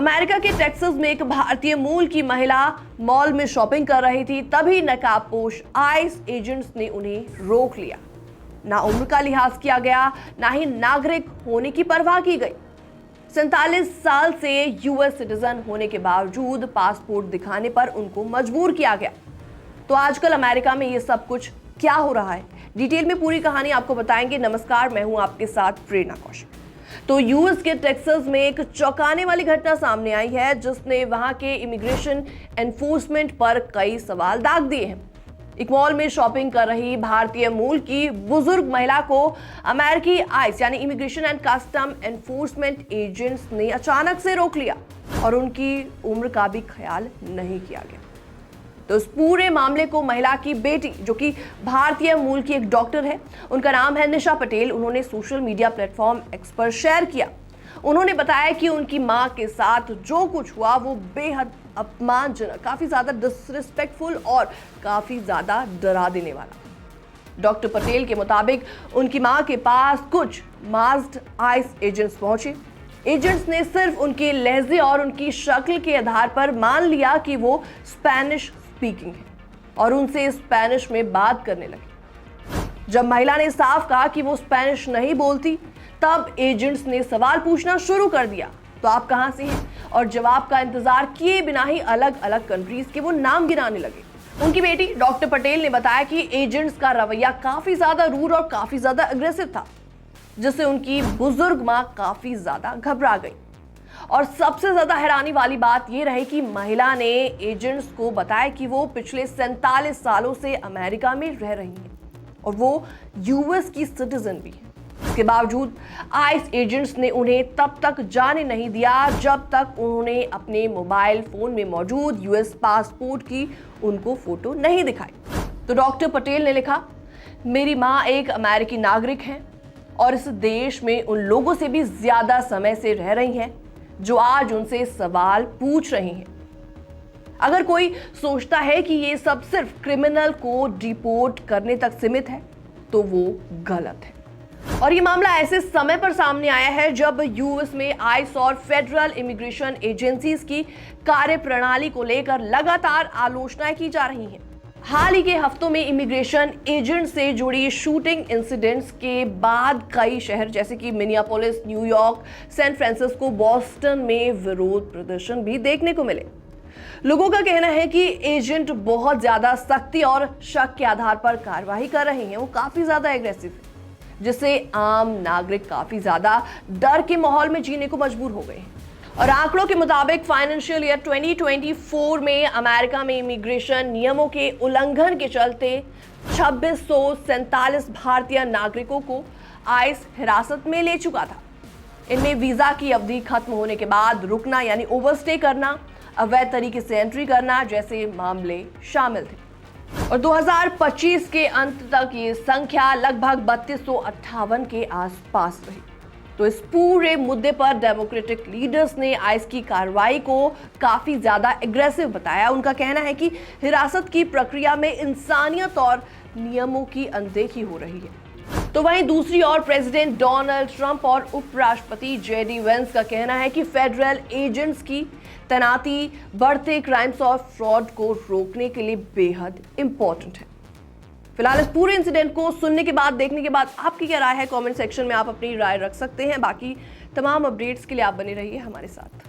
America के Texas में एक भारतीय मूल की महिला मॉल में शॉपिंग कर रही थी, तभी नकाबपोश आइस एजेंट्स ने उन्हें रोक लिया। ना उम्र का लिहाज किया गया, ना ही नागरिक होने की परवाह की गई। 47 साल से यूएस सिटीजन होने के बावजूद पासपोर्ट दिखाने पर उनको मजबूर किया गया। तो आजकल अमेरिका में ये सब कुछ क्या हो रहा है, डिटेल में पूरी कहानी आपको बताएंगे। नमस्कार, मैं हूं आपके साथ प्रेरणा कौशिक। तो यूएस के टेक्सास में एक चौंकाने वाली घटना सामने आई है, जिसने वहां के इमिग्रेशन एनफोर्समेंट पर कई सवाल दाग दिए हैं। एक मॉल में शॉपिंग कर रही भारतीय मूल की बुजुर्ग महिला को अमेरिकी आइस यानी immigration and custom enforcement agents ने अचानक से रोक लिया और उनकी उम्र का भी ख्याल नहीं किया गया। तो इस पूरे मामले को महिला की बेटी, जो कि भारतीय मूल की एक डॉक्टर है, उनका नाम है निशा पटेल, उन्होंने सोशल मीडिया प्लेटफॉर्म एक्स पर शेयर किया। उन्होंने बताया कि उनकी मां के साथ जो कुछ हुआ वो बेहद अपमानजनक, काफी ज्यादा डिसरिस्पेक्टफुल और काफी ज्यादा डरा देने वाला। डॉक्टर पटेल के मुताबिक उनकी मां के पास कुछ मास्क्ड आइस एजेंट्स पहुंचे। एजेंट्स ने सिर्फ उनके लहजे और उनकी शक्ल के आधार पर मान लिया कि वो स्पेनिश स्पीकिंग है और उनसे स्पेनिश में बात करने लगे। जब महिला ने साफ कहा कि वो स्पेनिश नहीं बोलती, तब एजेंट्स ने सवाल पूछना शुरू कर दिया, तो आप कहां से हैं? और जवाब का इंतजार किए बिना ही अलग अलग कंट्रीज के वो नाम गिनाने लगे। उनकी बेटी डॉक्टर पटेल ने बताया कि एजेंट्स का रवैया काफी ज्यादा रूड और काफी ज्यादा अग्रेसिव था, जिससे उनकी बुजुर्ग मां काफी ज्यादा घबरा गई। और सबसे ज्यादा हैरानी वाली बात यह रही कि महिला ने एजेंट्स को बताया कि वो पिछले 47 सालों से अमेरिका में रह रही हैं और वो यूएस की सिटीजन भी है। इसके बावजूद आइस एजेंट्स ने उन्हें तब तक जाने नहीं दिया जब तक उन्होंने अपने मोबाइल फोन में मौजूद यूएस पासपोर्ट की उनको फोटो नहीं दिखाई। तो डॉक्टर पटेल ने लिखा, मेरी मां एक अमेरिकी नागरिक है और इस देश में उन लोगों से भी ज्यादा समय से रह रही हैं जो आज उनसे सवाल पूछ रही हैं। अगर कोई सोचता है कि ये सब सिर्फ क्रिमिनल को डिपोर्ट करने तक सीमित है, तो वो गलत है। और ये मामला ऐसे समय पर सामने आया है जब यूएस में आइस और फेडरल इमिग्रेशन एजेंसीज की कार्यप्रणाली को लेकर लगातार आलोचनाएं की जा रही हैं। हाल ही के हफ्तों में इमिग्रेशन एजेंट से जुड़ी शूटिंग इंसिडेंट्स के बाद कई शहर जैसे कि Minneapolis, New York, San Francisco, Boston में विरोध प्रदर्शन भी देखने को मिले। लोगों का कहना है कि एजेंट बहुत ज्यादा सख्ती और शक के आधार पर कार्रवाई कर रहे हैं, वो काफी ज्यादा एग्रेसिव है, जिससे आम नागरिक काफी ज्यादा डर के माहौल में जीने को मजबूर हो गए हैं। और आंकड़ों के मुताबिक फाइनेंशियल ईयर 2024 में अमेरिका में इमिग्रेशन नियमों के उल्लंघन के चलते 2647 भारतीय नागरिकों को आइस हिरासत में ले चुका था। इनमें वीजा की अवधि खत्म होने के बाद रुकना यानी ओवरस्टे करना, अवैध तरीके से एंट्री करना जैसे मामले शामिल थे। और 2025 के अंत तक ये संख्या लगभग 3258 के आसपास रही। तो इस पूरे मुद्दे पर डेमोक्रेटिक लीडर्स ने आइस की कार्रवाई को काफी ज्यादा एग्रेसिव बताया। उनका कहना है कि हिरासत की प्रक्रिया में इंसानियत और नियमों की अनदेखी हो रही है। तो वहीं दूसरी ओर प्रेसिडेंट डोनाल्ड ट्रंप और उपराष्ट्रपति जेडी वेंस का कहना है कि फेडरल एजेंट्स की तैनाती बढ़ते क्राइम्स और फ्रॉड को रोकने के लिए बेहद इंपॉर्टेंट है। फिलहाल इस पूरे इंसिडेंट को सुनने के बाद, देखने के बाद आपकी क्या राय है, कमेंट सेक्शन में आप अपनी राय रख सकते हैं। बाकी तमाम अपडेट्स के लिए आप बने रहिए हमारे साथ।